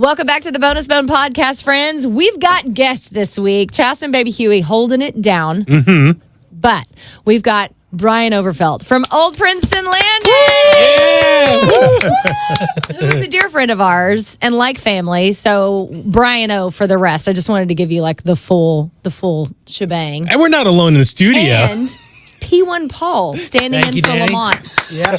Welcome back to the Bonus Bone Podcast, friends. We've got guests this week. Chasta and baby Huey holding it down. Mm-hmm. But we've got Brian Overfelt from Old Princeton Landing. Who's a dear friend of ours and like family. So Brian O for the rest. I just wanted to give you like the full shebang. And we're not alone in the studio. And P1 Paul standing in for Lamont. Yeah.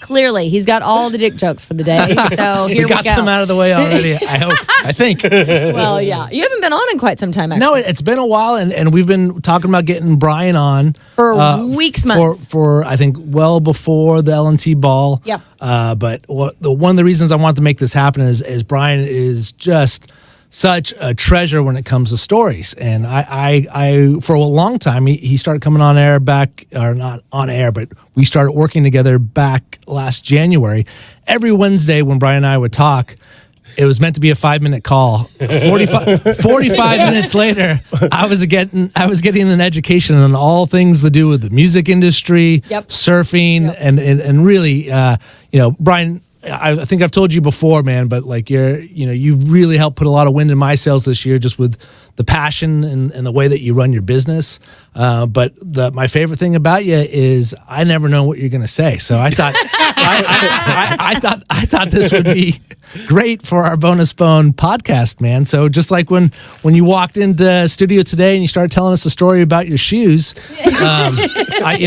Clearly, he's got all the dick jokes for the day. So here we go. We got them out of the way already, I think. Well, yeah. You haven't been on in quite some time, actually. No, it's been a while, and we've been talking about getting Brian on. For weeks, months. For I think, well before the L&T ball. Yep. But one of the reasons I wanted to make this happen is Brian is just such a treasure when it comes to stories. And I for a long time, he started coming on air back, or not on air, but we started working together back last January. Every Wednesday when Brian and I would talk, it was meant to be a 5-minute call. 45 minutes later, I was getting an education on all things to do with the music industry, surfing, and really, Brian, I think I've told you before, man, but like you've really helped put a lot of wind in my sails this year, just with the passion and the way that you run your business. But my favorite thing about you is I never know what you're going to say. So I thought I thought this would be great for our Bonus Bone podcast, man. So just like when you walked into studio today and you started telling us a story about your shoes, I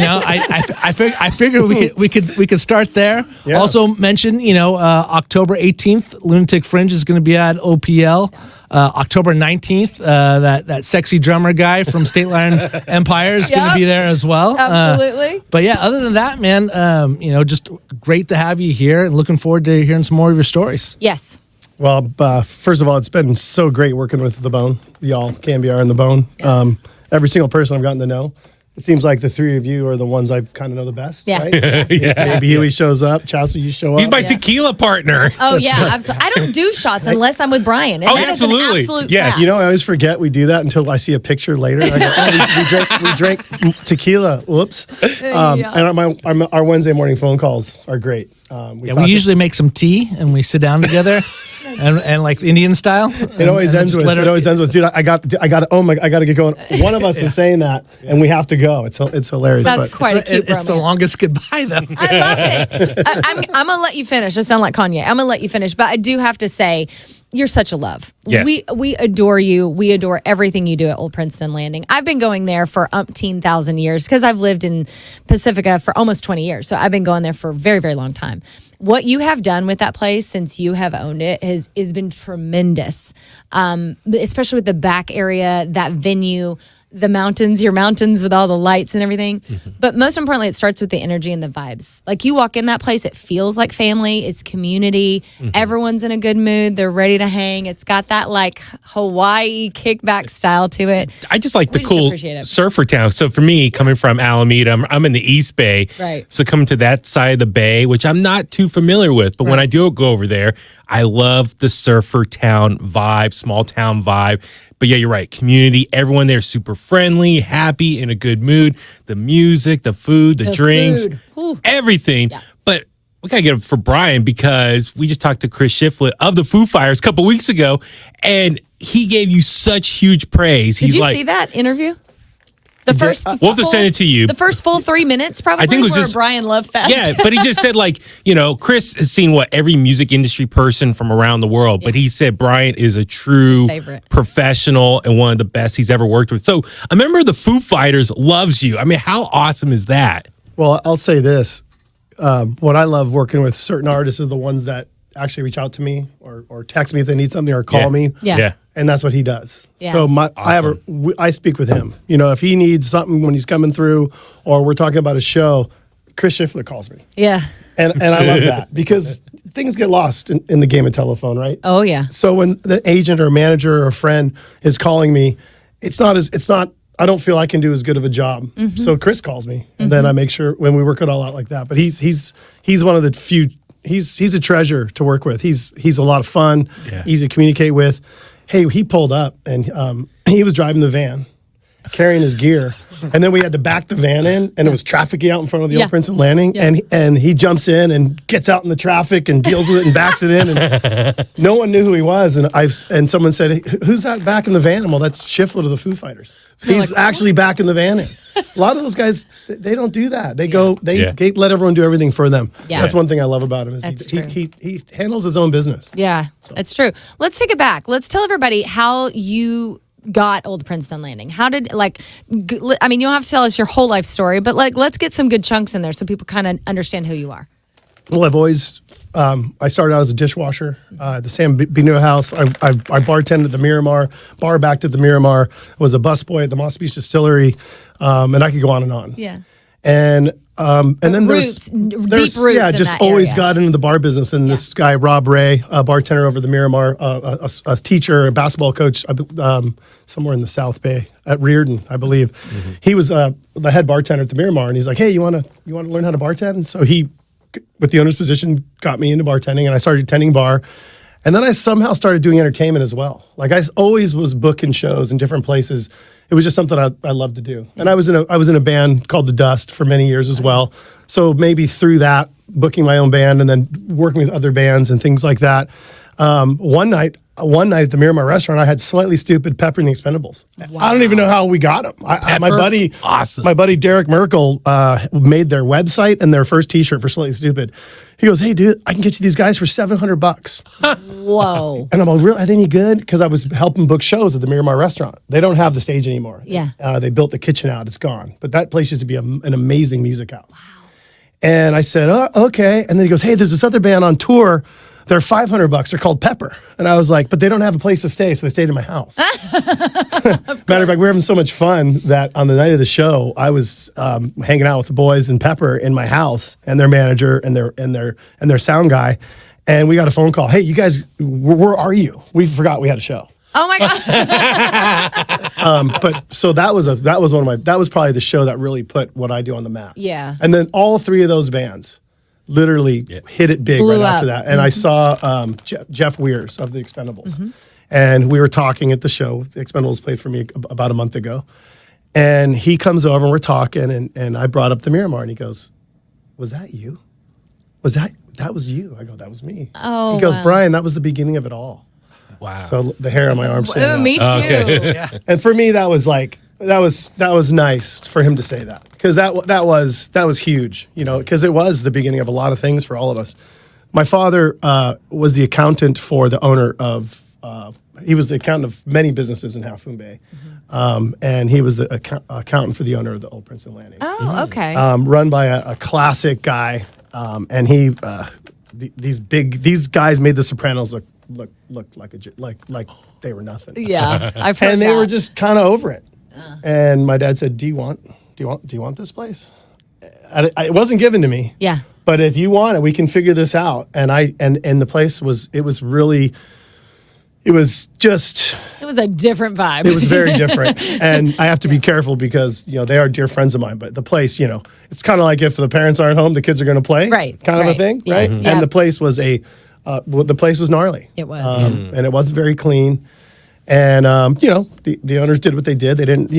figured we could start there. Yeah. Also mention, October 18th, Lunatic Fringe is going to be at OPL. October 19th, that sexy drummer guy from State Line Empire is going to be there as well. Absolutely. But yeah, other than that, man, just great to have you here and looking forward to hearing some more of your stories. Yes. Well, first of all, it's been so great working with The Bone. Y'all, KMBR and The Bone. Yeah. Every single person I've gotten to know. It seems like the three of you are the ones I kind of know the best. Yeah. Right? Maybe Huey shows up. Chasta, you show up. He's my tequila partner. Oh, yeah. Absolutely. I don't do shots unless I'm with Brian. And that absolutely. Is an absolute yes. fact. I always forget we do that until I see a picture later. I go, we drank tequila. Whoops. And our Wednesday morning phone calls are great. We usually make some tea and we sit down together. And like Indian style, it always ends with, dude, I got to get going. One of us is saying that, and we have to go. It's hilarious. That's quite a cute It's the longest goodbye, though. I love it. I'm gonna let you finish. I sound like Kanye. I'm gonna let you finish, but I do have to say, you're such a love. Yes. We adore you. We adore everything you do at Old Princeton Landing. I've been going there for umpteen thousand years because I've lived in Pacifica for almost 20 years. So I've been going there for a very, very long time. What you have done with that place since you have owned it has been tremendous, especially with the back area, that venue, your mountains with all the lights and everything. Mm-hmm. But most importantly, it starts with the energy and the vibes. Like you walk in that place, it feels like family. It's community. Mm-hmm. Everyone's in a good mood. They're ready to hang. It's got that like Hawaii kickback style to it. I just like the cool surfer town. So for me, coming from Alameda, I'm in the East Bay. Right. So coming to that side of the bay, which I'm not too familiar with, but when I do go over there, I love the surfer town vibe, small town vibe. But yeah, you're right. Community, everyone there super friendly, happy, in a good mood. The music, the food, the drinks, everything. Yeah. But we got to get up for Brian because we just talked to Chris Shiflett of the Foo Fighters a couple weeks ago, and he gave you such huge praise. Did you see that interview? The first, we'll have to send it to you. The first full 3 minutes, probably. I think it was just Brian Love Fest. Yeah, but he just said Chris has seen every music industry person from around the world, but he said Brian is a true professional and one of the best he's ever worked with. So a member of the Foo Fighters loves you. I mean, how awesome is that? Well, I'll say this: what I love working with certain artists are the ones that actually reach out to me or text me if they need something or call me. Yeah. And that's what he does. Yeah. So I speak with him. If he needs something when he's coming through, or we're talking about a show, Chris Shiflett calls me. Yeah. And I love that because things get lost in the game of telephone, right? Oh yeah. So when the agent or manager or friend is calling me, I don't feel I can do as good of a job. Mm-hmm. So Chris calls me, and then I make sure when we work it all out like that. But he's one of the few. He's a treasure to work with. He's a lot of fun, easy to communicate with. Hey, he pulled up and he was driving the van, carrying his gear. And then we had to back the van in, and it was trafficy out in front of the Yeah. Old Princeton Landing. Yeah. And he jumps in and gets out in the traffic and deals with it and backs it in. And no one knew who he was. And someone said, "Hey, who's that back in the van?" Well, that's Shiflett of the Foo Fighters. He's actually back in the van in. A lot of those guys, they don't do that. They go, they let everyone do everything for them. Yeah. That's one thing I love about him is That's he handles his own business. Yeah, that's true. Let's take it back. Let's tell everybody how you got Old Princeton Landing. How did, like, I mean, you don't have to tell us your whole life story, but like, let's get some good chunks in there so people kind of understand who you are. Well, I've always, I started out as a dishwasher at the San Benito House. I bartended at the Miramar, bar backed at the Miramar, was a busboy at the Moss Beach Distillery, and I could go on and on. Yeah. And then Roots, deep roots yeah, in just that always area. got into the bar business. And this guy, Rob Ray, a bartender over the Miramar, a teacher, a basketball coach, somewhere in the South Bay at Reardon, I believe. He was the head bartender at the Miramar, and he's like, "Hey, you want to learn how to bartend?" So he, with the owner's position, got me into bartending, and I started attending bar. And then I somehow started doing entertainment as well. Like I always was booking shows in different places. It was just something I loved to do. And I was in a band called The Dust for many years as well. So maybe through that, booking my own band and then working with other bands and things like that. One night at the Miramar restaurant, I had Slightly Stupid Pepper and the Expendables. Wow. I don't even know how we got them. My buddy Derek Merkel made their website and their first T-shirt for Slightly Stupid. He goes, "Hey, dude, I can get you these guys for $700." Whoa. And I'm like, "Really? Are they any good?" Because I was helping book shows at the Miramar restaurant. They don't have the stage anymore. Yeah. They built the kitchen out. It's gone. But that place used to be an amazing music house. Wow. And I said, "Oh, okay." And then he goes, "Hey, there's this other band on tour. They're $500. They're called Pepper." And I was like, "But they don't have a place to stay, so they stayed in my house." Matter of fact, we were having so much fun that on the night of the show, I was hanging out with the boys and Pepper in my house, and their manager and their sound guy, and we got a phone call. "Hey, you guys, where are you? We forgot we had a show." Oh my God. But so that was probably the show that really put what I do on the map. Yeah. And then all three of those bands literally hit it big Blew right up. after that. And I saw Jeff Weirs of the Expendables. And we were talking at the show. The Expendables played for me about a month ago. And he comes over and we're talking, and I brought up the Miramar, and he goes, "Was that you? That was you?" I go, "That was me." Oh, he goes, wow. "Brian, that was the beginning of it all." Wow. So the hair on my arm standing Ooh, up. me too. And for me, that was nice for him to say that, because that was huge, because it was the beginning of a lot of things for all of us. My father was the accountant for the owner of. He was the accountant of many businesses in Half Moon Bay, and he was the accountant for the owner of the Old Princeton Landing. Oh, okay. Run by a classic guy, and he these guys made the Sopranos look like they were nothing. Yeah, I've heard And they that. were just kind of over it. And my dad said, do you want this place?" It wasn't given to me. Yeah. But if you want it, we can figure this out. And the place was just, It was a different vibe. it was very different. And I have to be careful because, they are dear friends of mine, but the place, it's kind of like if the parents aren't home, the kids are going to play. Right, Kind of a right. thing. Yeah. Right. Mhm. And the place was the place was gnarly. It was, And it wasn't very clean. And, the owners did what they did. They didn't,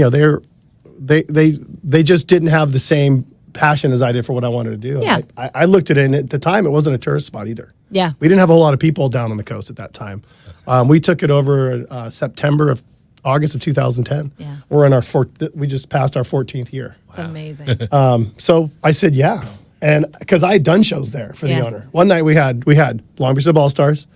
they just didn't have the same passion as I did for what I wanted to do. Yeah. I looked at it, and at the time, it wasn't a tourist spot either. Yeah. We didn't have a whole lot of people down on the coast at that time. We took it over August of 2010. Yeah. We're in we just passed our 14th year. It's amazing. So I said, yeah. And because I had done shows there for the Yeah. owner. One night we had Long Beach All Stars.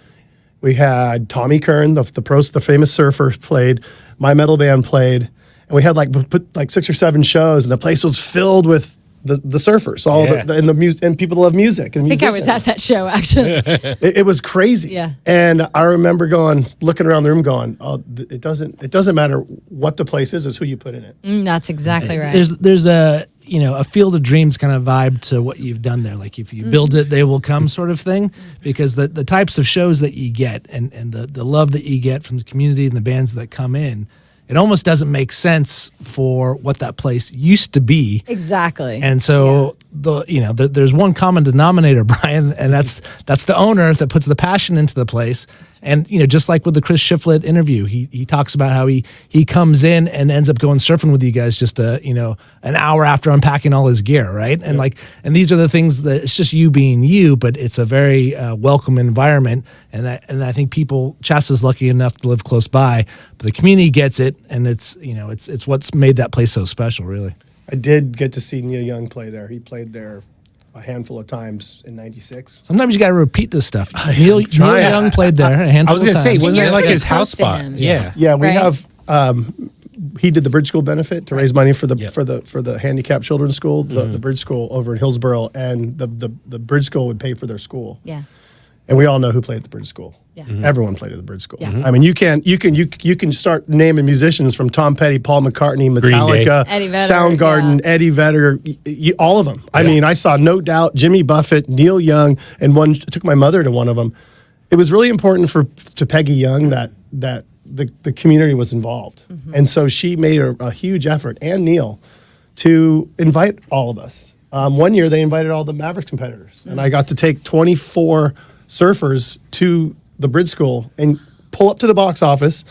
We had Tommy Kern, the famous surfer, played. My metal band played. And we had put 6 or 7 shows, and the place was filled with the surfers, and people that love music. And I think I was at that show, actually. it was crazy. Yeah. And I remember looking around the room going, "Oh, it doesn't matter what the place is who you put in it." That's exactly right. There's a field of dreams kind of vibe to what you've done there. Like if you build it, they will come sort of thing. Because the types of shows that you get and the love that you get from the community and the bands that come in, it almost doesn't make sense for what that place used to be. Exactly. And so there's one common denominator, Brian, and that's the owner that puts the passion into the place. And just like with the Chris Shiflett interview, he talks about how he comes in and ends up going surfing with you guys just an hour after unpacking all his gear, right? And and these are the things that it's just you being you, but it's a very welcome environment. And I think Chasta's lucky enough to live close by, but the community gets it, and it's what's made that place so special, really. I did get to see Neil Young play there. He played there a handful of times in '96. Sometimes you got to repeat this stuff. Neil Young played there a handful I was going of to say, times. wasn't You're that like pretty his house close to spot? him. Yeah. We Right. have. He did the Bridge School benefit to raise money for the Yep. for the handicapped children's school, the Bridge School over in Hillsboro, and the Bridge School would pay for their school. Yeah. And we all know who played at the Bridge School. Yeah. Everyone played at the Bridge School. Yeah. I mean, you can start naming musicians from Tom Petty, Paul McCartney, Metallica, Eddie Vedder, Soundgarden, Eddie Vedder, all of them. I mean, I saw No Doubt, Jimmy Buffett, Neil Young, and took my mother to one of them. It was really important to Peggy Young that the community was involved, and so she made a huge effort, and Neil, to invite all of us. One year they invited all the Mavericks competitors, and I got to take 24 surfers to the Bridge School and pull up to the box office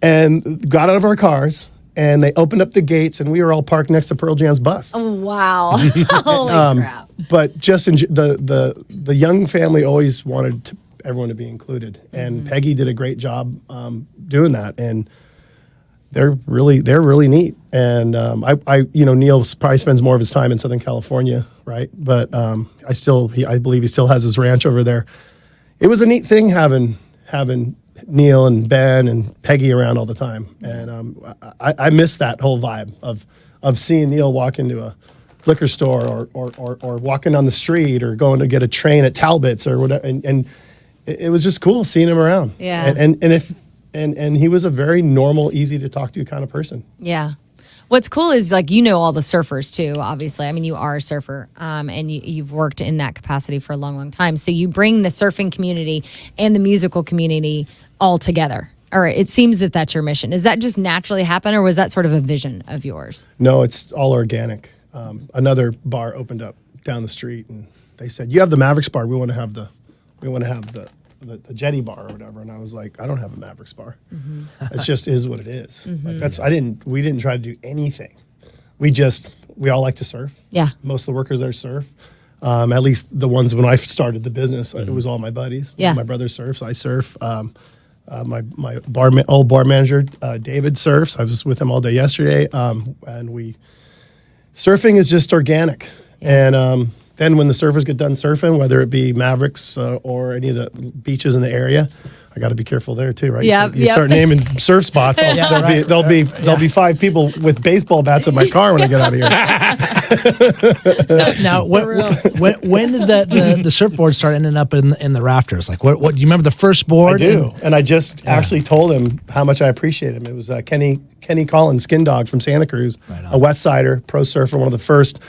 and got out of our cars, and they opened up the gates, and we were all parked next to Pearl Jam's bus. Oh, wow. Holy crap. But just the Young family always wanted everyone to be included, and Peggy did a great job doing that, and they're really neat. And Neil probably spends more of his time in Southern California, right? But I believe he still has his ranch over there. It was a neat thing having Neil and Ben and Peggy around all the time, and I miss that whole vibe of seeing Neil walk into a liquor store or walking on the street or going to get a train at Talbot's or whatever, and it was just cool seeing him around. Yeah. And he was a very normal, easy to talk to kind of person. Yeah. What's cool is all the surfers too, obviously. I mean, you are a surfer and you've worked in that capacity for a long, long time. So you bring the surfing community and the musical community all together. Or it seems that that's your mission. Does that just naturally happen, or was that sort of a vision of yours? No, it's all organic. Another bar opened up down the street, and they said, "You have the Mavericks bar. We want to have the Jetty bar or whatever." And I was like, "I don't have a Mavericks bar. It just is what it is." We didn't try to do anything. We all like to surf. Yeah. Most of the workers there surf. At least the ones when I started the business, it was all my buddies. Yeah. My brother surfs. I surf. My old bar manager, David, surfs. I was with him all day yesterday. Surfing is just organic. Yeah. And then when the surfers get done surfing, whether it be Mavericks or any of the beaches in the area, I got to be careful there too, right? You start naming surf spots. There'll be 5 people with baseball bats in my car when I get out of here. Now when did the surfboard start ending up in the rafters? Like, what do you remember the first board? I do, and I just actually told him how much I appreciate him. It was Kenny Collins, Skin Dog from Santa Cruz, a West Sider, pro surfer, one of the first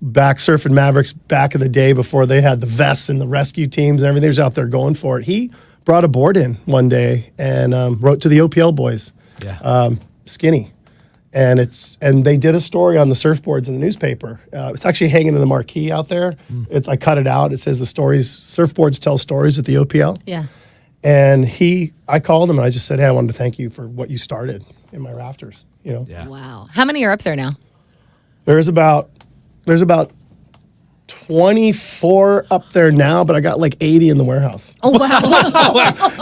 back surfing Mavericks back in the day before they had the vests and the rescue teams and everything. He was out there going for it. He brought a board in one day and wrote to the OPL boys, Skinny. And they did a story on the surfboards in the newspaper. It's actually hanging in the marquee out there. I cut it out. It says surfboards tell stories at the OPL. Yeah. And I called him and I just said, "Hey, I wanted to thank you for what you started in my rafters." Yeah. Wow. How many are up there now? There's about 24 up there now, but I got like 80 in the warehouse. Oh, wow.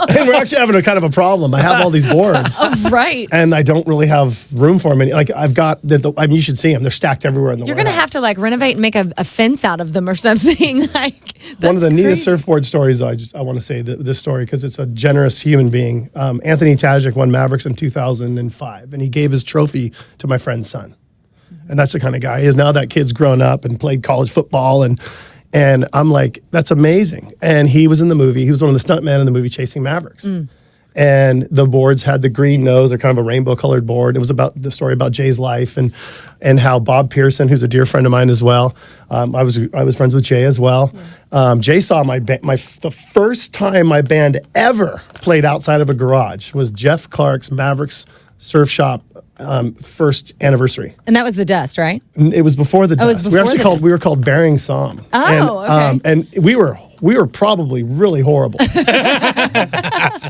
And we're actually having a kind of a problem. I have all these boards. Right. And I don't really have room for them. Like I've got you should see them. They're stacked everywhere in the You're going to have to renovate and make a fence out of them or something. One of the neatest surfboard stories, I want to say this story because it's a generous human being. Anthony Tajik won Mavericks in 2005, and he gave his trophy to my friend's son. And that's the kind of guy he is. Now that kid's grown up and played college football, and I'm like, that's amazing. And he was in the movie. He was one of the stuntmen in the movie Chasing Mavericks. And the boards had the green nose. They're kind of a rainbow-colored board. It was about the story about Jay's life and how Bob Pearson, who's a dear friend of mine as well. I was friends with Jay as well. Jay saw the first time my band ever played outside of a garage was Jeff Clark's Mavericks Surf Shop first anniversary. And that was the Dust, right? It was before the Dust. It was before we were called Bearing Psalm. Oh, and, okay. And we were we were probably really horrible.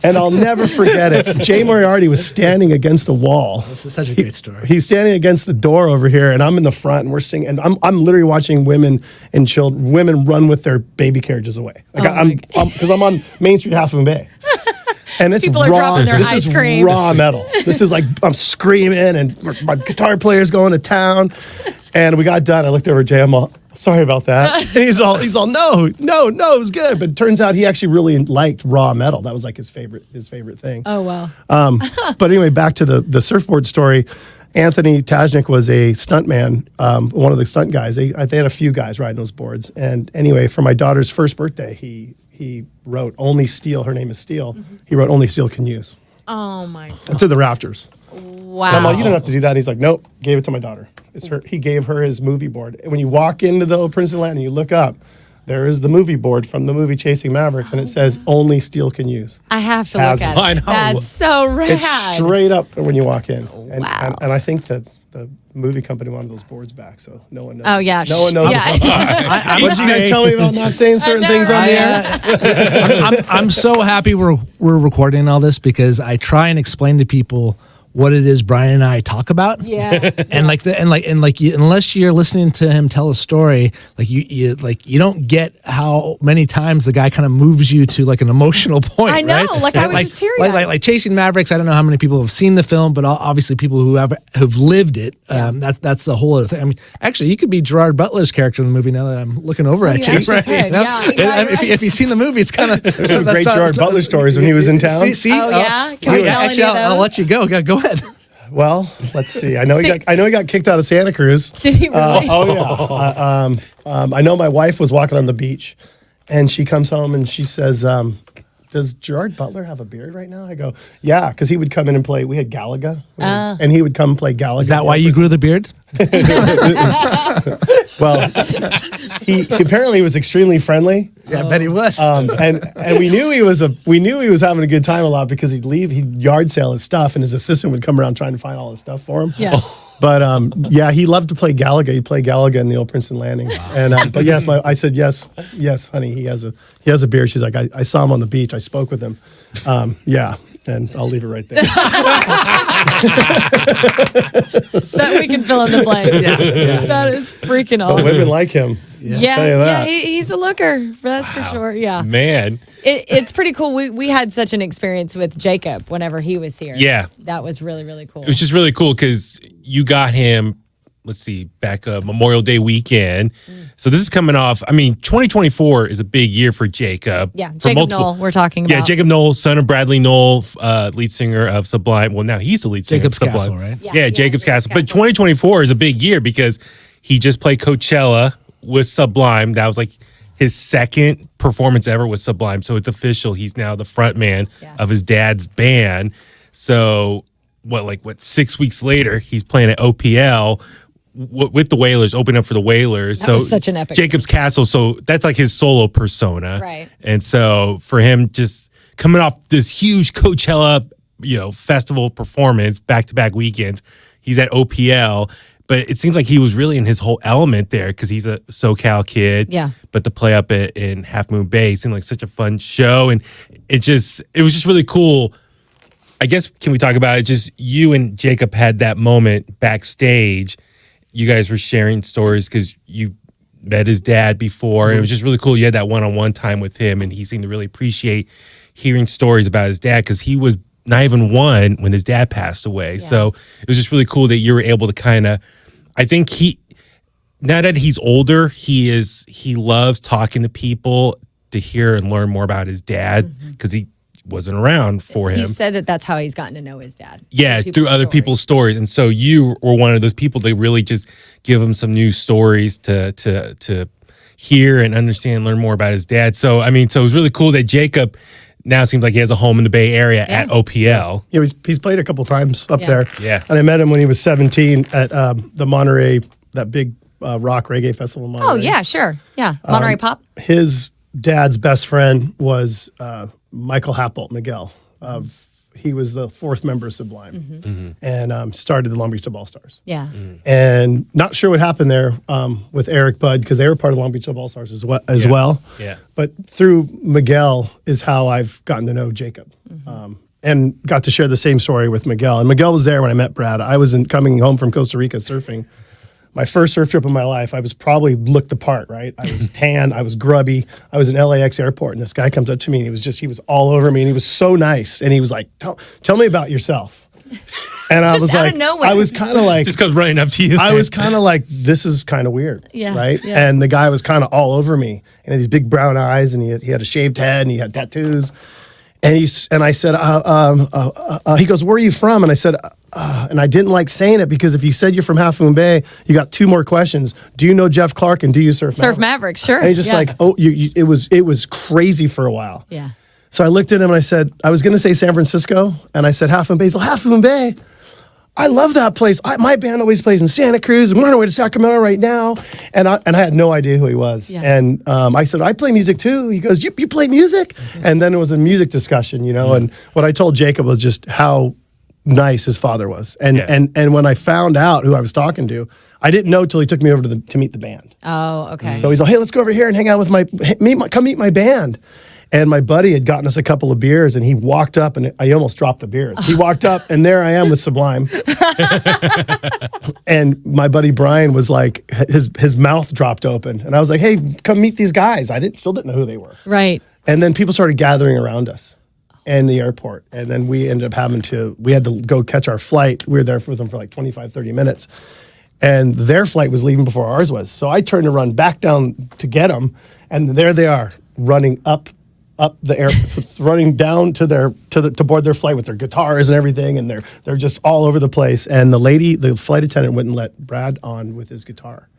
And I'll never forget it. Jay Moriarty was standing against the wall. This is such a great story. He's standing against the door over here, and I'm in the front, and we're singing. And I'm literally watching women and children, women run with their baby carriages away. Like because I'm on Main Street, Half Moon Bay. And it's People are raw. dropping their This ice is cream. raw metal. This is like I'm screaming, and my guitar player's going to town. And we got done. I looked over at Jay. I'm all, sorry about that. And he's all, no, it was good. But it turns out he actually really liked raw metal. That was like his favorite thing. Oh, wow. But anyway, back to the surfboard story. Anthony Tajnik was a stuntman, one of the stunt guys. They had a few guys riding those boards. And anyway, for my daughter's first birthday, he wrote Only Steel. Her name is Steel. He wrote Only Steel Can Use. Oh, my God. It's in the rafters. Wow. I'm all, you don't have to do that. And he's like, nope, gave it to my daughter. It's her. He gave her his movie board. And when you walk into the Old Princeton Landing, you look up, there is the movie board from the movie Chasing Mavericks, and it says Only Steel Can Use. I have to look at I it. know. That's so rad. It's straight up when you walk in. And, Wow. and I think that the movie company wanted those boards back, so no one knows. Oh, yeah. No one knows. Yeah. What did you guys tell me about not saying certain know, things on the right? air? I'm so happy we're recording all this because I try and explain to people what it is Brian and I talk about. Yeah. And unless you're listening to him tell a story, you don't get how many times the guy kind of moves you to like an emotional point. I know, right? like I was just teary-eyed. Like Chasing Mavericks. I don't know how many people have seen the film, but obviously people who've lived it. That's the whole other thing. I mean, actually, you could be Gerard Butler's character in the movie. Now that I'm looking over at you, actually right? could, You know? yeah. If you've seen the movie, it's kind of There's some great Gerard Butler stories when he was in town. See? Oh, yeah? Can we tell actually, any of I'll those? let you go. Go ahead. Well, let's see. I know he got kicked out of Santa Cruz. Did he really? Oh yeah. I know my wife was walking on the beach, and she comes home and she says, "Does Gerard Butler have a beard right now?" I go, "Yeah," because he would come in and play. We had Galaga, and he would come play Galaga. Is that why you grew the beard? Well, he apparently was extremely friendly. Yeah, I bet he was. And we knew he was having a good time a lot because he'd yard sale his stuff, and his assistant would come around trying to find all his stuff for him. Yeah. But yeah, he loved to play Galaga. He'd play Galaga in the Old Princeton Landing. And but yes, I said yes, honey. He has a beard. She's like, I saw him on the beach. I spoke with him. Yeah, and I'll leave it right there. That we can fill in the blank. Yeah. That is freaking But awesome. women like him. Yeah, tell you that. he's a looker. That's for sure. Yeah, Man. it's pretty cool. We had such an experience with Jacob whenever he was here. Yeah. that was really, really cool. It was just really cool because you got him, let's see, back Memorial Day weekend. So this is coming off. I mean, 2024 is a big year for Jacob. Yeah, for Jacob Null, we're talking about. Yeah, Jacob Null, son of Bradley Null, lead singer of Sublime. Well, now he's the lead singer Jacob's of Sublime. Castle, right? Yeah, Jacob's Castle. But 2024 is a big year because he just played Coachella with Sublime. That was like his second performance ever with Sublime. So it's official. He's now the front man of his dad's band. So what 6 weeks later, he's playing at OPL with the Whalers, opening up for the Whalers. That was such an epic Jacob's Castle. So that's like his solo persona. Right. And so for him just coming off this huge Coachella, festival performance, back-to-back weekends, he's at OPL. But it seems like he was really in his whole element there because he's a SoCal kid. Yeah. But to play up in Half Moon Bay seemed like such a fun show. And it was just really cool. I guess, can we talk about it? Just you and Jacob had that moment backstage. You guys were sharing stories because you met his dad before. And it was just really cool. You had that one-on-one time with him, and he seemed to really appreciate hearing stories about his dad because he was not even one when his dad passed away. Yeah. So it was just really cool that you were able to kind of, I think now that he's older, he loves talking to people to hear and learn more about his dad because he wasn't around for him. He said that's how he's gotten to know his dad. Yeah, through other people's stories. And so you were one of those people that really just give him some new stories to hear and understand, learn more about his dad. So, I mean, so it was really cool that Jacob now seems like he has a home in the Bay Area at OPL. Yeah, he's played a couple times up there. Yeah. And I met him when he was 17 at the Monterey, that big rock reggae festival in Monterey. Oh yeah, sure. Yeah, Monterey Pop. His dad's best friend was Michael Happold Miguel. he was the fourth member of Sublime, and started the Long Beach Dub All Stars. Yeah. And not sure what happened there with Eric Budd, because they were part of Long Beach Dub All Stars as well. Yeah. But through Miguel is how I've gotten to know Jacob. And got to share the same story with Miguel. And Miguel was there when I met Brad. I was coming home from Costa Rica surfing. My first surf trip of my life, I was probably looked the part, right? I was tan, I was grubby. I was in LAX airport, and this guy comes up to me, and he was all over me, and he was so nice. And he was like, tell me about yourself. And I was out like, of nowhere. I was kind of like, Just comes running up to you. I was kind of like, this is kind of weird, Yeah, right? yeah. And the guy was kind of all over me, and he had these big brown eyes, and he had a shaved head, and he had tattoos. And I said, he goes, where are you from? And I said, and I didn't like saying it, because if you said you're from Half Moon Bay, you got two more questions. Do you know Jeff Clark, and do you surf Mavericks? Surf Mavericks, sure. And he's just like, oh, it was crazy for a while. Yeah. So I looked at him and I said, I was going to say San Francisco, and I said Half Moon Bay. He's like, Half Moon Bay? I love that place. My band always plays in Santa Cruz. We're on our way to Sacramento right now. And I had no idea who he was. Yeah. And I said, I play music too. He goes, you play music? And then it was a music discussion, and what I told Jacob was just how nice his father was. And when I found out who I was talking to, I didn't know till he took me over to meet the band. Oh, okay. So he's like, hey, let's go over here and hang out with come meet my band. And my buddy had gotten us a couple of beers, and he walked up, and I almost dropped the beers. He walked up, and there I am with Sublime. And my buddy Brian was like, his mouth dropped open. And I was like, hey, come meet these guys. I still didn't know who they were. Right. And then people started gathering around us in the airport. And then we ended up we had to go catch our flight. We were there with them for like 25, 30 minutes. And their flight was leaving before ours was. So I turned to run back down to get them. And there they are, running up the air, running down to board their flight with their guitars and everything, and they're just all over the place. And the flight attendant wouldn't let Brad on with his guitar.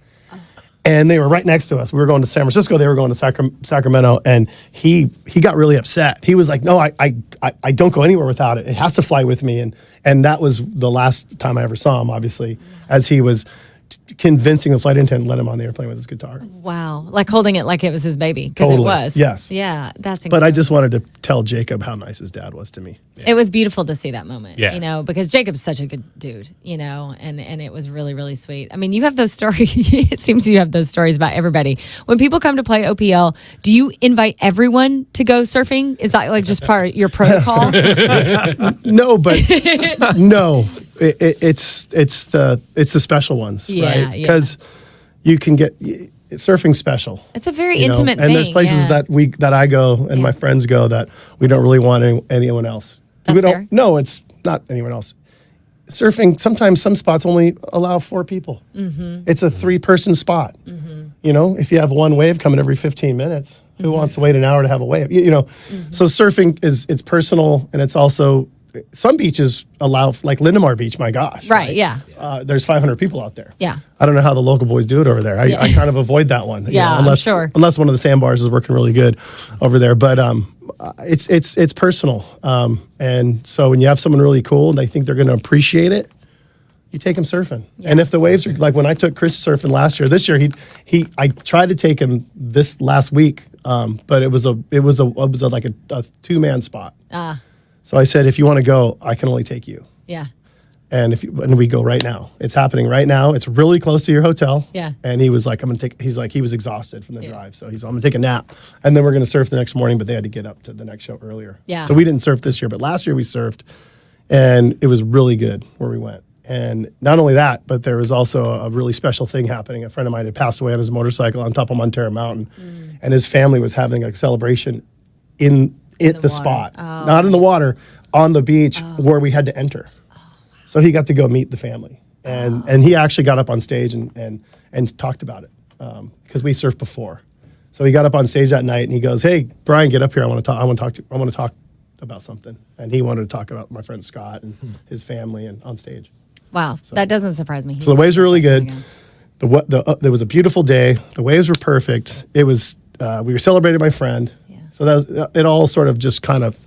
And they were right next to us. We were going to San Francisco. They were going to Sacramento, and he got really upset. He was like, "No, I don't go anywhere without it. It has to fly with me." And that was the last time I ever saw him, obviously, as he was convincing the flight attendant to let him on the airplane with his guitar. Wow. Like holding it like it was his baby, because Totally. it was. Yes. Yeah, that's incredible. But I just wanted to tell Jacob how nice his dad was to me. It was beautiful to see that moment, Yeah. Because Jacob's such a good dude, and it was really, really sweet. I mean, you have those stories. It seems you have those stories about everybody. When people come to play OPL, do you invite everyone to go surfing? Is that like just part of your protocol? No, but no, it's the special ones, Yeah, right? Because you can get surfing special. It's a very you know? intimate and thing. there's places that I go and my friends go that we don't really want anyone else. That's we don't. fair. No, it's not anyone else. Surfing, sometimes some spots only allow 4 people. Mm-hmm. It's a 3-person spot. Mm-hmm. If you have one wave coming every 15 minutes, who wants to wait an hour to have a wave? So surfing it's personal, and it's also, some beaches allow, like Lindemar Beach, my gosh. Right, yeah. There's 500 people out there. Yeah. I don't know how the local boys do it over there. I kind of avoid that one. Yeah, I'm sure. Unless one of the sandbars is working really good over there. But it's personal. And so when you have someone really cool and they think they're going to appreciate it, you take them surfing. Yeah. And if the waves are, like when I took Chris surfing this year, I tried to take him this last week, but it was like a 2-man spot. So I said, if you want to go, I can only take you. Yeah. And we go right now. It's happening right now. It's really close to your hotel. Yeah. And he was like, he was exhausted from the drive. So I'm gonna take a nap. And then we're gonna surf the next morning, but they had to get up to the next show earlier. Yeah. So we didn't surf this year, but last year we surfed, and it was really good where we went. And not only that, but there was also a really special thing happening. A friend of mine had passed away on his motorcycle on top of Montero Mountain, and his family was having a celebration in the spot, not in the water, on the beach where we had to enter. So he got to go meet the family, and he actually got up on stage and talked about it because we surfed before. So he got up on stage that night and he goes, "Hey, Brian, get up here. I want to talk about something." And he wanted to talk about my friend Scott and his family and on stage. Wow, that doesn't surprise me. So the waves were really good. There was a beautiful day. The waves were perfect. It was we were celebrating my friend. Yeah. So it all sort of just kind of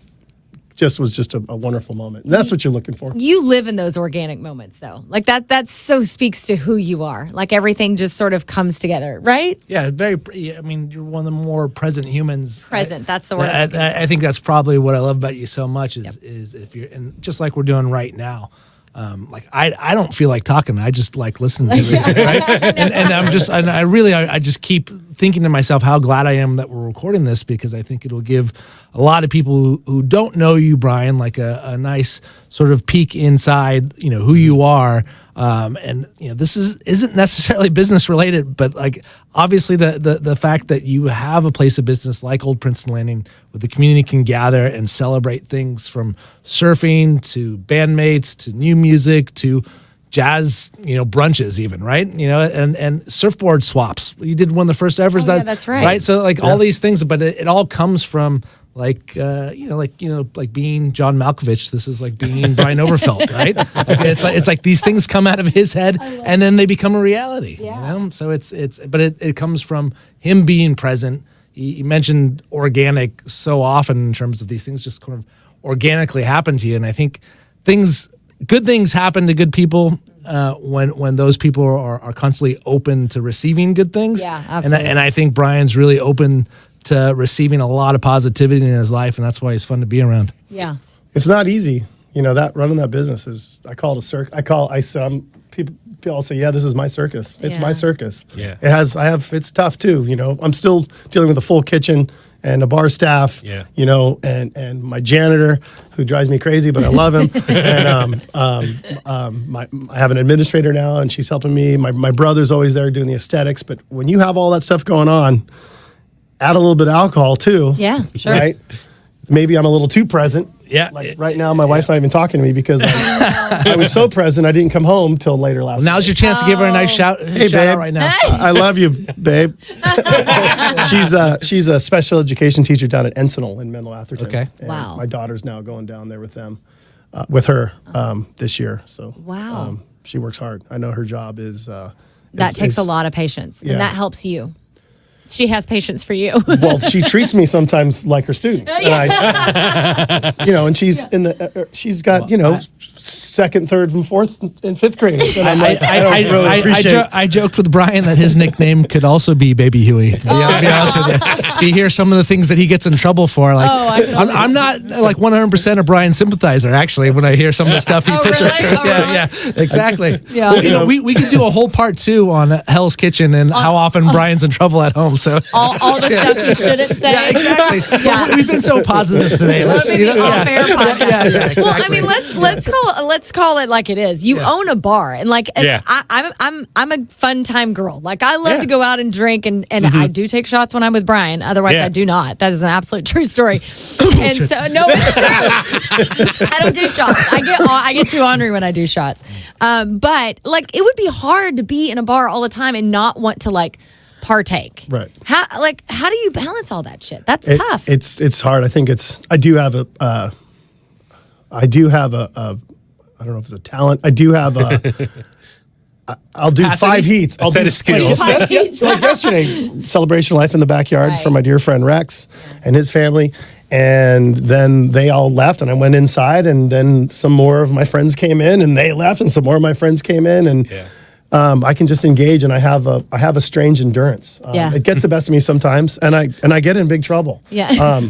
just was just a wonderful moment. And that's what you're looking for. You live in those organic moments, though. Like that so speaks to who you are. Like everything just sort of comes together, right? Yeah, I mean, you're one of the more present humans. Present, that's the word. I think that's probably what I love about you so much is if you're, and just like we're doing right now. Like I don't feel like talking. I just like listening to everything, right? And I just keep thinking to myself how glad I am that we're recording this, because I think it'll give a lot of people who don't know you, Brian, like a nice sort of peek inside, who you are. And this isn't necessarily business related, but like obviously the fact that you have a place of business like Old Princeton Landing where the community can gather and celebrate things from surfing to bandmates to new music to jazz, brunches even, right? And surfboard swaps. You did one of the first ever. Yeah, that's right. Right. So like all these things, but it all comes from like being John Malkovich. This is like being Brian Overfelt, right? It's like these things come out of his head and then they become a reality. Yeah. So but it comes from him being present. He mentioned organic so often in terms of these things just kind of organically happen to you, and I think good things happen to good people when those people are constantly open to receiving good things. Yeah, absolutely. And I think Brian's really open to receiving a lot of positivity in his life, and that's why he's fun to be around. Yeah. It's not easy. That running that business is, I call it a circus. People all say, yeah, this is my circus. It's my circus. Yeah. It's tough too. I'm still dealing with a full kitchen and a bar staff, and my janitor who drives me crazy, but I love him. And I have an administrator now, and she's helping me. My brother's always there doing the aesthetics. But when you have all that stuff going on, add a little bit of alcohol too. Yeah, sure. Right? Maybe I'm a little too present. Yeah. Like right now, my wife's not even talking to me because I was so present. I didn't come home till later last night. Now's your chance to give her a nice shout babe. out right now. I love you, babe. She's a special education teacher down at Encinal in Menlo Atherton. Okay. And Wow. my daughter's now going down there with them, with her this year. So Wow. she works hard. I know her job is. That takes a lot of patience, Yeah. and that helps you. She has patience for you. Well, she treats me sometimes like her students, and and she's in the. She's got second, third, and fourth, and fifth grade. And I'm like, I don't really appreciate. I joked with Brian that his nickname could also be Baby Huey. To be honest with you. You hear some of the things that he gets in trouble for. Like, I'm not like 100% a Brian sympathizer. Actually, when I hear some of the stuff he pictures, really? Oh, really? yeah, exactly. Yeah. Well, we could do a whole part 2 on Hell's Kitchen and how often Brian's in trouble at home. So all the stuff you shouldn't say. yeah, exactly. Yeah. We've been so positive today. Maybe off-air podcast. Yeah, exactly. Well, I mean, let's call it like it is. You own a bar, and like I'm a fun time girl. Like I love to go out and drink, and I do take shots when I'm with Brian. Otherwise, I do not. That is an absolute true story. And so no, it's true. I don't do shots. I get too ornery when I do shots. But like it would be hard to be in a bar all the time and not want to like partake. Right. How do you balance all that shit? That's tough. It's hard. I think I do have a I don't know if it's a talent. I do have I'll do 5 heats. I'll set do of skills. Five heats. like yesterday, celebration of life in the backyard Right. for my dear friend Rex and his family. And then they all left, and I went inside, and then some more of my friends came in, and they left, and some more of my friends came in, and I can just engage, and I have a strange endurance. It gets the best of me sometimes, and I get in big trouble. Yeah.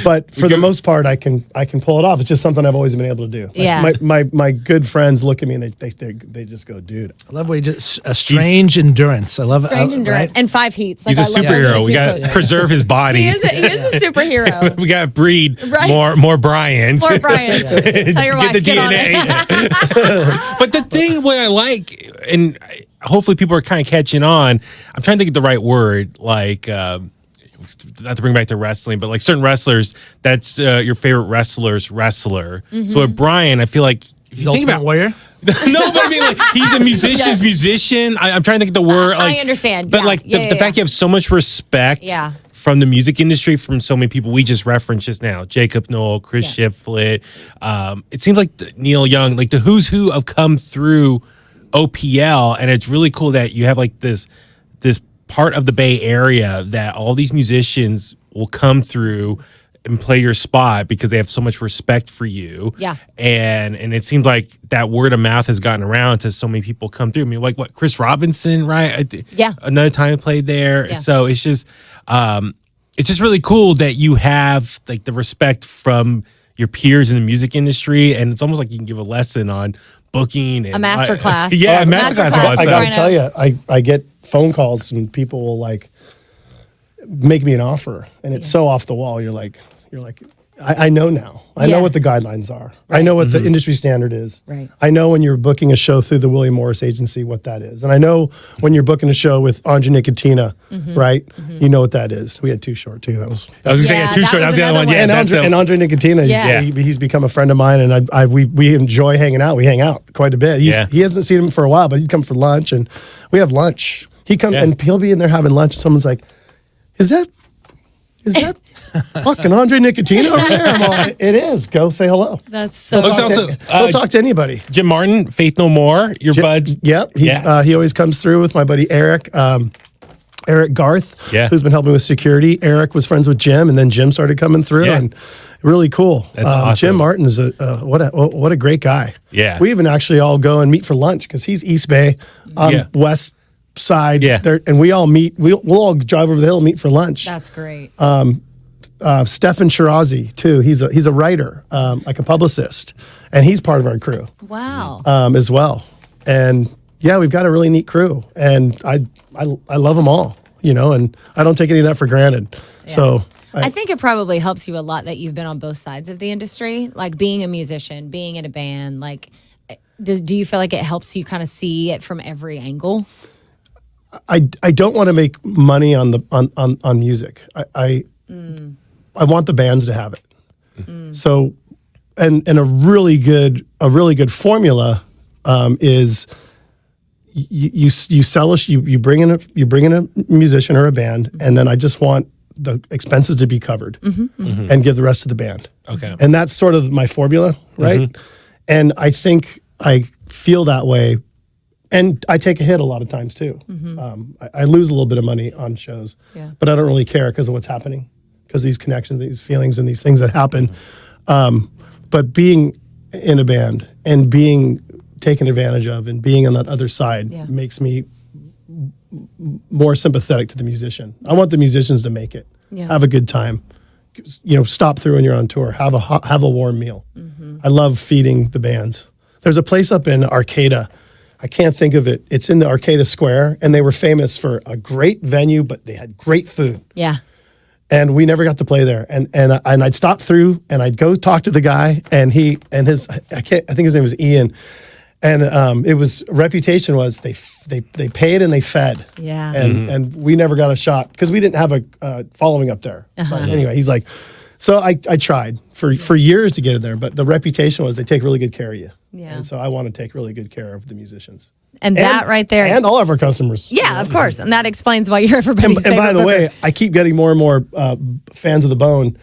But for the most part, I can pull it off. It's just something I've always been able to do. Like Yeah. My good friends look at me and they just go, dude. I love what you just a strange endurance. I love it. Strange endurance Right? and 5 heats. He's a superhero. We got to preserve his body. He is a superhero. We got to breed Right. more Bryans. Poor Brian. Tell your wife, Get the get on DNA. it. But the thing what I like, and hopefully people are kind of catching on, I'm trying to think of the right word, like not to bring back to wrestling, but like certain wrestlers, that's your favorite wrestler's wrestler. So with Brian, I feel like if you think about Warrior. no, but I mean, like he's a musician's musician. I'm trying to think of the word. I Like, understand. but Yeah. like Yeah, the fact you have so much respect. Yeah. From the music industry, from so many people we just referenced just now, Jacob Null, Chris Shiflett. It seems like Neil Young, like the who's who have come through OPL, and it's really cool that you have like this part of the Bay Area that all these musicians will come through and play your spot because they have so much respect for you. Yeah. And it seems like that word of mouth has gotten around to so many people come through. I mean, like what, Chris Robinson, right? Yeah. Another time I played there. Yeah. So it's just really cool that you have like the respect from your peers in the music industry. And it's almost like you can give a lesson on booking. And A master class. Yeah, a master class. Masterclass. I So- gotta tell you, I get phone calls and people will like make me an offer, and it's so off the wall. You're like, I know now. I know Yeah. what the guidelines are. I know what the industry standard is. Right. I know when you're booking a show through the William Morris Agency what that is, and I know when you're booking a show with Andre Nicotina, right? You know what that is. We had Too Short too. That was. I was gonna Yeah, say Too that Short. That was was the other another one. Yeah, one. And Andre Nicotina, Yeah. he's become a friend of mine, and we enjoy hanging out. We hang out quite a bit. He hasn't seen him for a while, but he'd come for lunch, and we have lunch. He comes and he'll be in there having lunch. And someone's like, "Is that fucking Andre Nicotina over there?" I'm all, "It is. Go say hello." That's so It's awesome. also He'll talk to anybody. Jim Martin, Faith No More, your bud. Yep. He always comes through with my buddy Eric. Eric Garth, who's been helping with security. Eric was friends with Jim, and then Jim started coming through, and really cool. That's awesome. Jim Martin is what a great guy. Yeah. We even actually all go and meet for lunch because he's East Bay, West Side. Yeah. There, and we all meet. We'll all drive over the hill and meet for lunch. That's great. Stefan Shirazi too. He's a writer, like a publicist, and he's part of our crew. Wow. As well. And yeah, we've got a really neat crew, and I love them all, and I don't take any of that for granted. So I think it probably helps you a lot that you've been on both sides of the industry, like being a musician, being in a band. Like, do you feel like it helps you kind of see it from every angle? I don't want to make money on music. I want the bands to have it. So, and a really good formula is you sell us, you bring in a musician or a band, and then I just want the expenses to be covered and give the rest to the band. Okay. And that's sort of my formula, right? And I think I feel that way. And I take a hit a lot of times too. I lose a little bit of money on shows, but I don't really care because of what's happening, because these connections, these feelings, and these things that happen. But being in a band and being taken advantage of and being on that other side makes me more sympathetic to the musician. I want the musicians to make it, have a good time, stop through when you're on tour, have a warm meal. I love feeding the bands. There's a place up in Arcata. I can't think of it. It's in the Arcata Square, and they were famous for a great venue, but they had great food. Yeah. And we never got to play there. And I'd stop through and I'd go talk to the guy, and I think his name was Ian. And it was reputation was they paid and they fed. Yeah. And we never got a shot because we didn't have a following up there. But anyway, he's like, so I tried for years to get in there, but the reputation was they take really good care of you. Yeah. And so I want to take really good care of the musicians. And that right there. And all of our customers. Yeah, of course. And that explains why you're everybody's And by the favorite way, I keep getting more and more fans of the Bone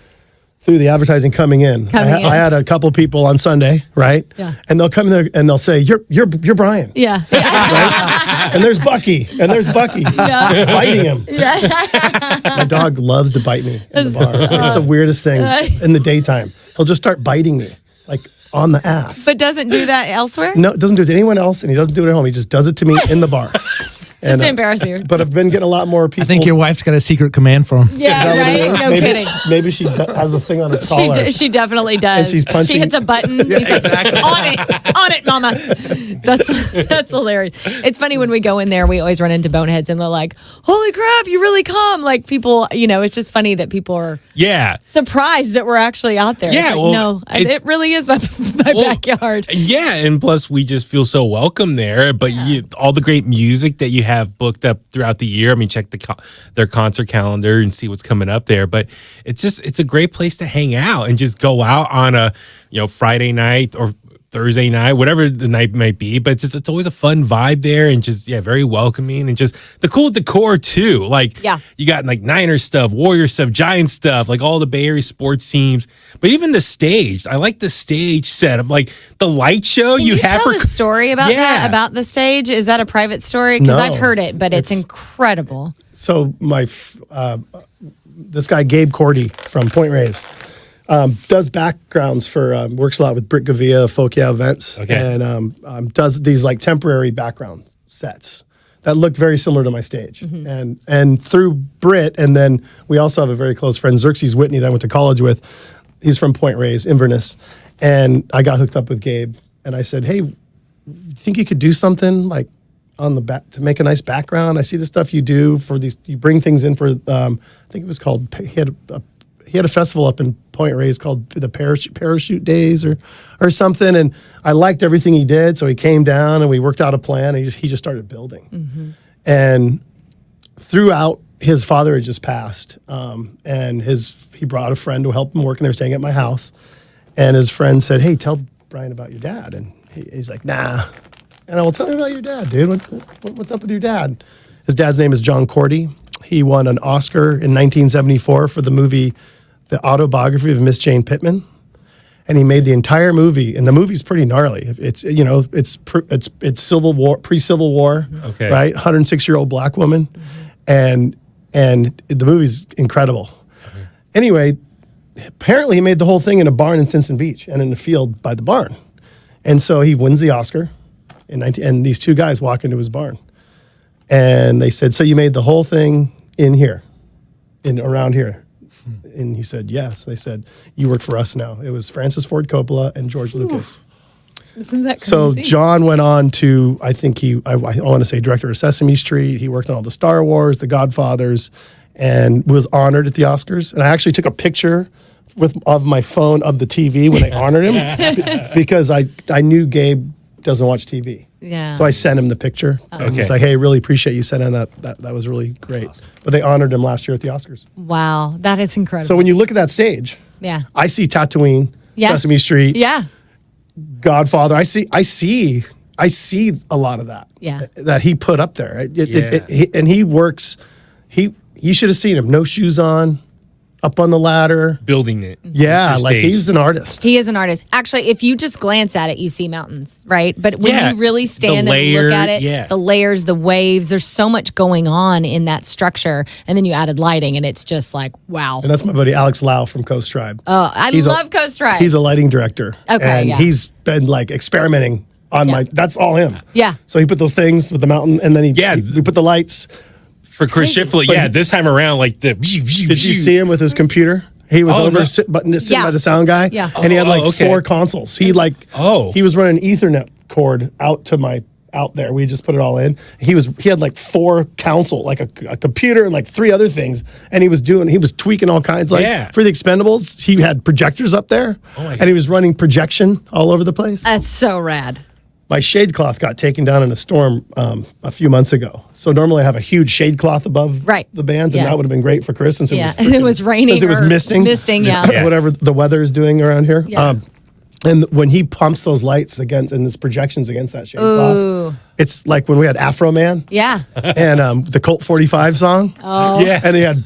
through the advertising coming in. I had a couple people on Sunday, right? Yeah. And they'll come in there and they'll say, "You're Brian." Yeah. Right? And there's Bucky, biting him. My dog loves to bite me in the bar. It's the weirdest thing in the daytime. He'll just start biting me, like on the ass. But doesn't do that elsewhere? No, it doesn't do it to anyone else, and he doesn't do it at home. He just does it to me in the bar. Just to embarrass you. But I've been getting a lot more people. I think your wife's got a secret command for him. Yeah, right? No maybe, kidding. Maybe she has a thing on her collar. She definitely does. And she's punching. She hits a button. He's like, on it, mama. That's hilarious. It's funny when we go in there, we always run into boneheads and they're like, holy crap, you really come. Like people, it's just funny that people are surprised that we're actually out there. Yeah, it's like, no, it really is my backyard. Yeah, and plus we just feel so welcome there. But all the great music that you have booked up throughout the year. I mean, check their concert calendar and see what's coming up there. But it's a great place to hang out and just go out on a Friday night or Thursday night, whatever the night might be. But it's always a fun vibe there, and just very welcoming, and just the cool decor too. Like you got like Niners stuff, Warrior stuff, Giants stuff, like all the Bay Area sports teams. But even the stage, I like the stage set of like the light show Can you have. Tell the story about that, about the stage. Is that a private story? Because I've heard it, but it's incredible. So this guy Gabe Cordy from Point Reyes, Does backgrounds for works a lot with Britt Gavia, Folk Yeah Events, Okay. and does these like temporary background sets that look very similar to my stage. And through Britt, and then we also have a very close friend, Xerxes Whitney, that I went to college with. He's from Point Reyes, Inverness, and I got hooked up with Gabe, and I said, "Hey, you think you could do something like on the back to make a nice background? I see the stuff you do for these. You bring things in for I think it was called. He had a festival up in Point Reyes called the Parachute Days or something, and I liked everything he did. So he came down and we worked out a plan. And he just started building, and throughout his father had just passed, and he brought a friend to help him work, and they were staying at my house, and his friend said, "Hey, tell Brian about your dad," and he's like, "Nah." And I will tell me about your dad, dude. What's up with your dad? His dad's name is John Cordy. He won an Oscar in 1974 for the movie, The Autobiography of Miss Jane Pittman, and he made the entire movie. And the movie's pretty gnarly. It's it's Civil War, pre-Civil War, Okay. right? 106-year-old black woman, and the movie's incredible. Anyway, apparently he made the whole thing in a barn in Stinson Beach and in the field by the barn, and so he wins the Oscar. And these two guys walk into his barn, and they said, "So you made the whole thing in here, around here?" And he said, "Yes." They said, "You work for us now." It was Francis Ford Coppola and George Lucas. Isn't that crazy? So John went on to, I think I want to say director of Sesame Street. He worked on all the Star Wars, the Godfathers, and was honored at the Oscars. And I actually took a picture of my phone of the TV when they honored him because I knew Gabe doesn't watch TV. Yeah. So I sent him the picture. And he's like, "Hey, really appreciate you sending that. That was really great." awesome. But they honored him last year at the Oscars. Wow, that is incredible. So when you look at that stage, yeah. I see Tatooine, Yeah. Sesame Street, Yeah. Godfather. I see a lot of that. Yeah. That he put up there. And he works. You should have seen him. No shoes on, up on the ladder. Building it. Yeah, Your like stage. he's an artist. He is an artist. Actually, if you just glance at it, you see mountains, right? But when Yeah, you really stand the and layer, look at it, yeah. the layers, the waves, there's so much going on in that structure. And then you added lighting, and it's just like, wow. And that's my buddy Alex Lau from Coast Tribe. Oh, I love Coast Drive. He's a lighting director. Okay, and yeah. he's been like experimenting on that's all him. Yeah. So he put those things with the mountain, and then he put the lights. For Chris crazy. Shiflett, this time around, like the. Did you see him with his computer? He was over sitting Yeah. by the sound guy, Yeah. and he had like okay. 4 consoles. He was running an Ethernet cord out there. We just put it all in. He had like 4 console, like a computer and like 3 other things, and he was tweaking all kinds of lights. For the Expendables. He had projectors up there, and he was running projection all over the place. That's so rad. My shade cloth got taken down in a storm a few months ago. So normally I have a huge shade cloth above the bands, and Yeah. that would have been great for Chris since It was raining. since it was or misting. Yeah. Whatever the weather is doing around here. Yeah. And when he pumps those lights against and his projections against that shade cloth, it's like when we had Afro Man. Yeah. And the Colt 45 song. Oh. Yeah. And he had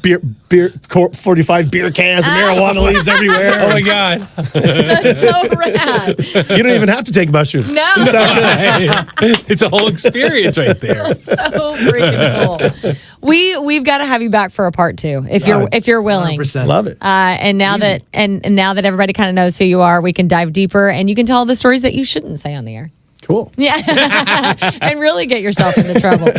Colt 45 beer cans and marijuana leaves everywhere. Oh my God. That's so rad. You don't even have to take mushrooms. No. It's a whole experience right there. So freaking cool. We've got to have you back for a part 2 if you're willing. 100%. Love it. And now that everybody kind of knows who you are, we can dive deeper and you can tell the stories that you shouldn't say on the air. Cool. Yeah. And really get yourself into trouble.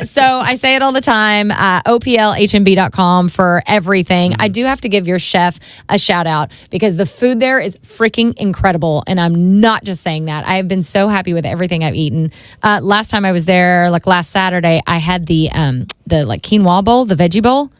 So I say it all the time, oplhmb.com for everything. I do have to give your chef a shout out because the food there is freaking incredible. And I'm not just saying that. I have been so happy with everything I've eaten. Last time I was there, like last Saturday, I had the like quinoa bowl, the veggie bowl.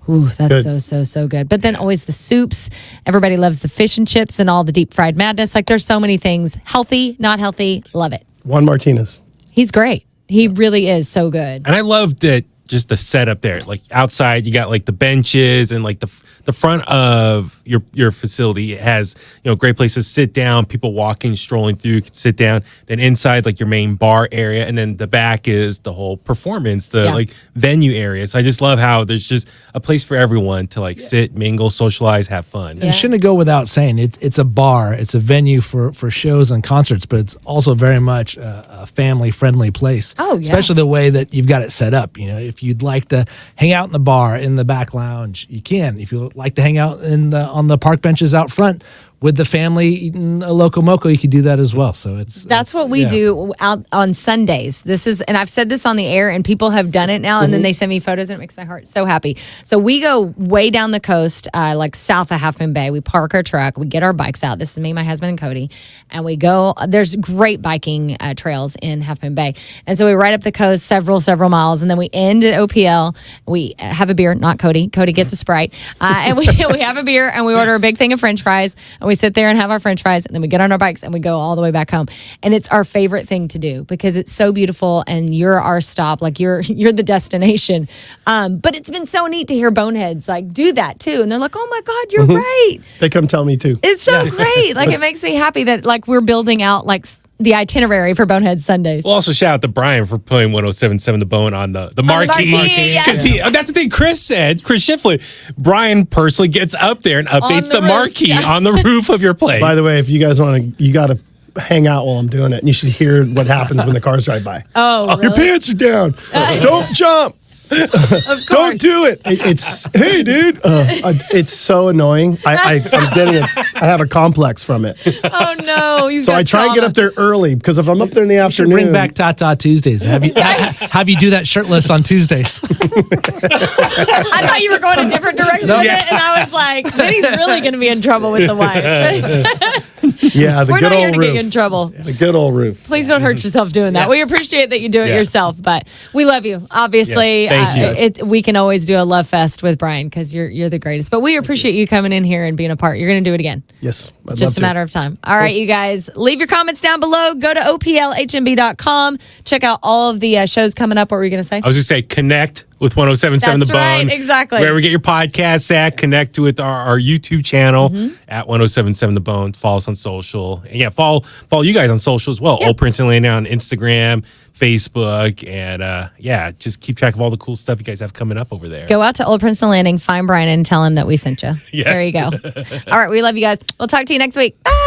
Ooh, that's Good. so good. But then always the soups. Everybody loves the fish and chips and all the deep fried madness. Like there's so many things. Healthy, not healthy. Love it. Juan Martinez. He's great. He really is so good. And I love that just the setup there. Like outside, you got like the benches and like the front of your facility. It has, great places to sit down, people walking, strolling through, you can sit down. Then inside, like your main bar area. And then the back is the whole performance, like venue area. So I just love how there's just a place for everyone to like sit, mingle, socialize, have fun. And shouldn't go without saying, it's a bar, it's a venue for shows and concerts, but it's also very much a family-friendly place. Oh, yeah. Especially the way that you've got it set up. If If you'd like to hang out in the bar, in the back lounge, you can. If you like to hang out on the park benches out front with the family eating a loco moco, you could do that as well. So that's what we do out on Sundays. And I've said this on the air, and people have done it now, and then they send me photos, and it makes my heart so happy. So we go way down the coast, like south of Half Moon Bay. We park our truck, we get our bikes out. This is me, my husband, and Cody, and we go. There's great biking trails in Half Moon Bay, and so we ride up the coast several miles, and then we end at OPL. We have a beer, not Cody. Cody gets a Sprite, and we have a beer, and we order a big thing of French fries, and we sit there and have our French fries, and then we get on our bikes and we go all the way back home. And it's our favorite thing to do because it's so beautiful, and you're our stop, like you're the destination. But it's been so neat to hear boneheads like do that too, and they're like, "Oh my God, you're right." They come tell me too. It's so great. Like it makes me happy that like we're building out like the itinerary for Bonehead Sundays. We'll also shout out to Brian for putting 107.7 The Bone on the marquee. Yes. That's the thing Chris said, Chris Shiflett. Brian personally gets up there and updates the roof. marquee on the roof of your place. By the way, if you guys want to, you got to hang out while I'm doing it, and you should hear what happens when the cars drive by. Oh, really? Your pants are down. Don't jump. Don't do it. It's hey, dude. It's so annoying. I'm getting it. I have a complex from it. Oh no! So I try and get up there early because if I'm up there in the afternoon, bring back Tata Tuesdays. Have you do that shirtless on Tuesdays? I thought you were going a different direction with it, and I was like, then he's really going to be in trouble with the wife. Yeah, We're not here to get you in trouble. The good old roof. Please don't hurt yourself doing that. We appreciate that you do it yourself, but we love you. Obviously, we can always do a love fest with Brian because you're the greatest. But we appreciate you coming in here and being a part. You're going to do it again. Yes, it's just a matter of time. All right, you guys, leave your comments down below. Go to oplhmb.com. Check out all of the shows coming up. What were you going to say? I was just say connect with 107.7 The Bone. That's right, exactly. Wherever you get your podcasts at, connect with our YouTube channel at 107.7 The Bone. Follow us on social. And follow you guys on social as well. Old Princeton Landing on Instagram, Facebook, and just keep track of all the cool stuff you guys have coming up over there. Go out to Old Princeton Landing, find Brian, and tell him that we sent you. Yes. There you go. All right, we love you guys. We'll talk to you next week. Bye.